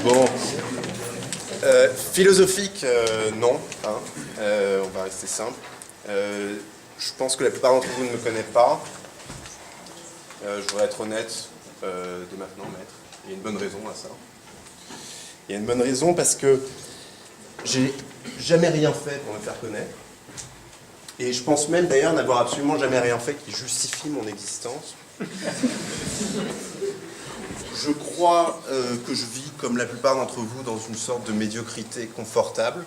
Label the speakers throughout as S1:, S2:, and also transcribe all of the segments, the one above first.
S1: Bon. Philosophique, non. Hein. On va rester simple. Je pense que la plupart d'entre vous ne me connaissent pas. Je voudrais être honnête dès maintenant, maître. Il y a une bonne raison à ça. Il y a une bonne raison parce que j'ai jamais rien fait pour me faire connaître. Et je pense même d'ailleurs n'avoir absolument jamais rien fait qui justifie mon existence. Je crois que je vis, comme la plupart d'entre vous, dans une sorte de médiocrité confortable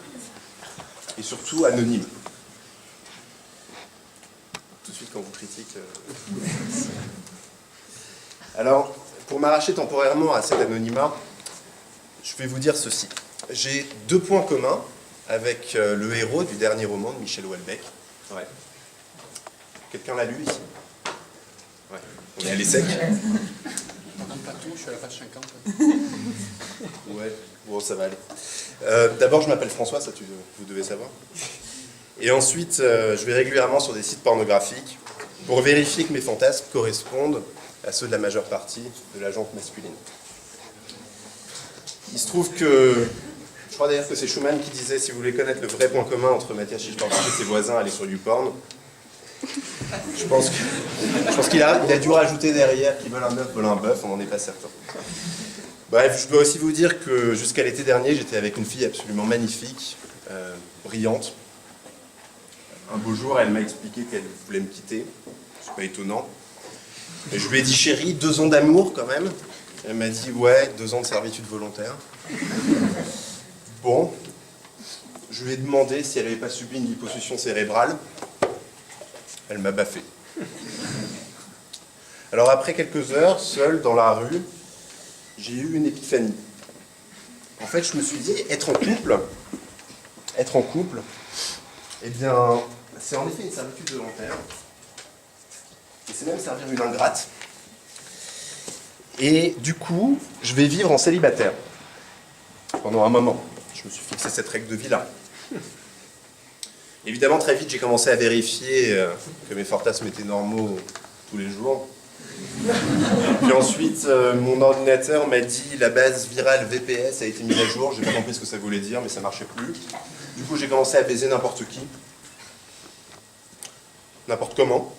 S1: et surtout anonyme. Tout de suite quand vous critiquez. Alors, pour m'arracher temporairement à cet anonymat, je vais vous dire ceci. J'ai deux points communs avec le héros du dernier roman de Michel Houellebecq. Ouais. Quelqu'un l'a lu ici? Ouais. On est allé sec.
S2: Pas tout, je suis à la page 50.
S1: Ouais, bon, ça va aller. D'abord, je m'appelle François, ça vous devez savoir. Et ensuite, je vais régulièrement sur des sites pornographiques pour vérifier que mes fantasmes correspondent à ceux de la majeure partie de la gente masculine. Il se trouve que, je crois d'ailleurs que c'est Schumann qui disait, si vous voulez connaître le vrai point commun entre Matthias Schichportich et ses voisins, allez sur YouPorn. Je pense qu'il a dû rajouter derrière qui veulent un œuf, veulent un bœuf, on n'en est pas certain. Bref, je dois aussi vous dire que jusqu'à l'été dernier, j'étais avec une fille absolument magnifique, brillante. Un beau jour, elle m'a expliqué qu'elle voulait me quitter. C'est pas étonnant. Et je lui ai dit, chérie, 2 ans d'amour quand même. Elle m'a dit, ouais, 2 ans de servitude volontaire. Bon. Je lui ai demandé si elle n'avait pas subi une liposuction cérébrale. Elle m'a baffé. Alors après quelques heures, seul dans la rue, j'ai eu une épiphanie. En fait, je me suis dit, être en couple, eh bien, c'est en effet une servitude volontaire. Et c'est même servir une ingrate. Et du coup, je vais vivre en célibataire. Pendant un moment. Je me suis fixé cette règle de vie-là. Évidemment, très vite, j'ai commencé à vérifier que mes fantasmes étaient normaux tous les jours. Puis ensuite, mon ordinateur m'a dit la base virale VPS a été mise à jour. J'ai pas compris ce que ça voulait dire, mais ça marchait plus. Du coup, j'ai commencé à baiser n'importe qui. N'importe comment.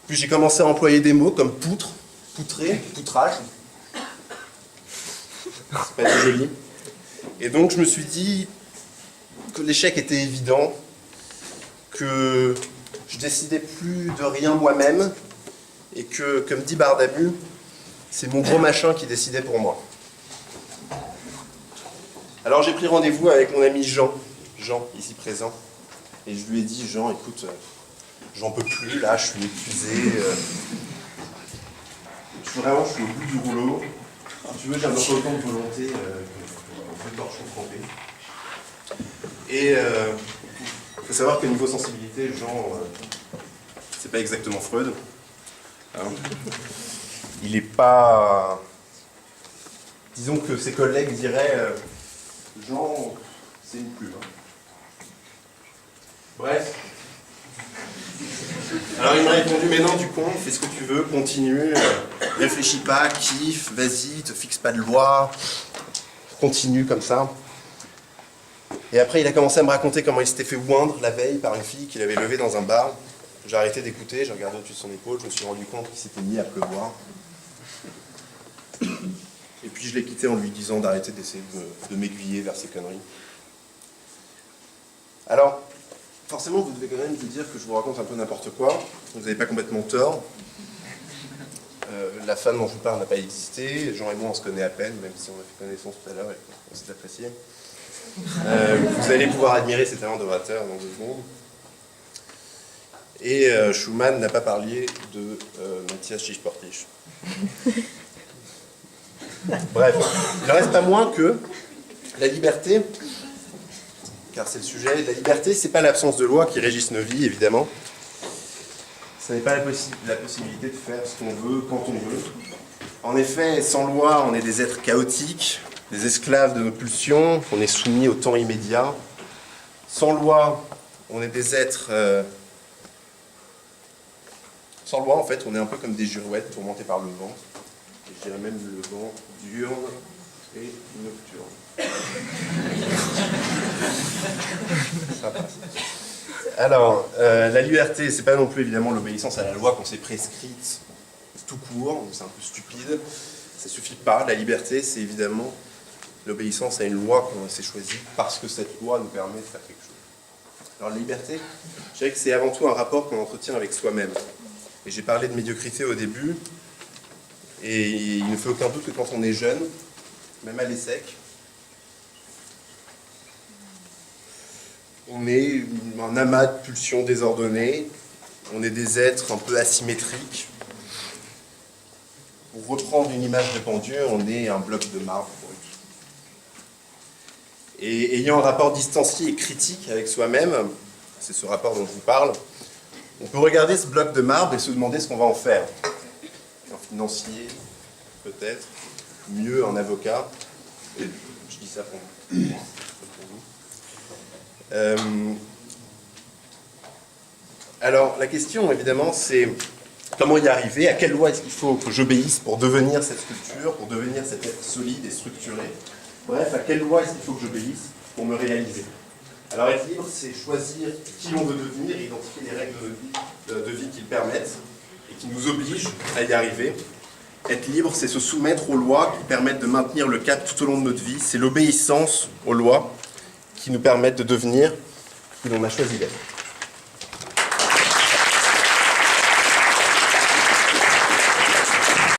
S1: Puis j'ai commencé à employer des mots comme poutre, poutrer, poutrage. C'est pas très joli. Et donc, je me suis dit que l'échec était évident, que je décidais plus de rien moi-même, et que, comme dit Bardamu, c'est mon gros machin qui décidait pour moi. Alors j'ai pris rendez-vous avec mon ami Jean, ici présent, et je lui ai dit, Jean, écoute, j'en peux plus, là, je suis épuisé, je suis au bout du rouleau, si tu veux, j'ai un peu autant de volonté que de torchon trempé. Et il faut savoir que niveau sensibilité, Jean, c'est pas exactement Freud. Hein. Il est pas... Disons que ses collègues diraient Jean, c'est une plume. Hein. Bref. Alors il m'a répondu, mais non, du con, fais ce que tu veux, continue, réfléchis pas, kiffe, vas-y, te fixe pas de loi, continue comme ça. Et après, il a commencé à me raconter comment il s'était fait oindre la veille par une fille qu'il avait levée dans un bar. J'ai arrêté d'écouter, j'ai regardé au-dessus de son épaule, je me suis rendu compte qu'il s'était mis à pleuvoir. Et puis je l'ai quitté en lui disant d'arrêter d'essayer de m'aiguiller vers ces conneries. Alors, forcément, vous devez quand même vous dire que je vous raconte un peu n'importe quoi. Vous n'avez pas complètement tort. La femme dont je vous parle n'a pas existé. Jean et moi, on se connaît à peine, même si on a fait connaissance tout à l'heure et qu'on s'est apprécié. Vous allez pouvoir admirer ses talents d'orateur dans 2 secondes. Et Schumann n'a pas parlé de Matthias Schichportich. Bref, il ne reste pas moins que la liberté, car c'est le sujet, la liberté, c'est pas l'absence de loi qui régisse nos vies, évidemment. Ce n'est pas la possibilité de faire ce qu'on veut, quand on veut. En effet, sans loi, on est des êtres chaotiques, des esclaves de nos pulsions, on est soumis au temps immédiat. Sans loi, on est des êtres... Sans loi, en fait, on est un peu comme des girouettes tourmentées par le vent. je dirais même le vent diurne et nocturne. Ça passe. Alors, la liberté, c'est pas non plus évidemment l'obéissance à la loi qu'on s'est prescrite tout court, c'est un peu stupide, ça suffit pas. La liberté, c'est évidemment l'obéissance à une loi qu'on s'est choisie parce que cette loi nous permet de faire quelque chose. Alors la liberté, je dirais que c'est avant tout un rapport qu'on entretient avec soi-même. Et j'ai parlé de médiocrité au début, et il ne fait aucun doute que quand on est jeune, même à l'ESSEC, on est un amas de pulsions désordonnées, on est des êtres un peu asymétriques. Pour reprendre une image répandue, on est un bloc de marbre brut. Et ayant un rapport distancié et critique avec soi-même, c'est ce rapport dont je vous parle, on peut regarder ce bloc de marbre et se demander ce qu'on va en faire. Un financier, peut-être, mieux un avocat. Et je dis ça pour vous. Alors, la question, évidemment, c'est comment y arriver, à quelle loi est-ce qu'il faut que j'obéisse pour devenir cette sculpture, pour devenir cet être solide et structuré. Bref, à quelle loi est-ce qu'il faut que j'obéisse pour me réaliser. Alors, être libre, c'est choisir qui on veut devenir et identifier les règles de vie qui le permettent et qui nous obligent à y arriver. Être libre, c'est se soumettre aux lois qui permettent de maintenir le cap tout au long de notre vie. C'est l'obéissance aux lois qui nous permettent de devenir ce que l'on a choisi d'être.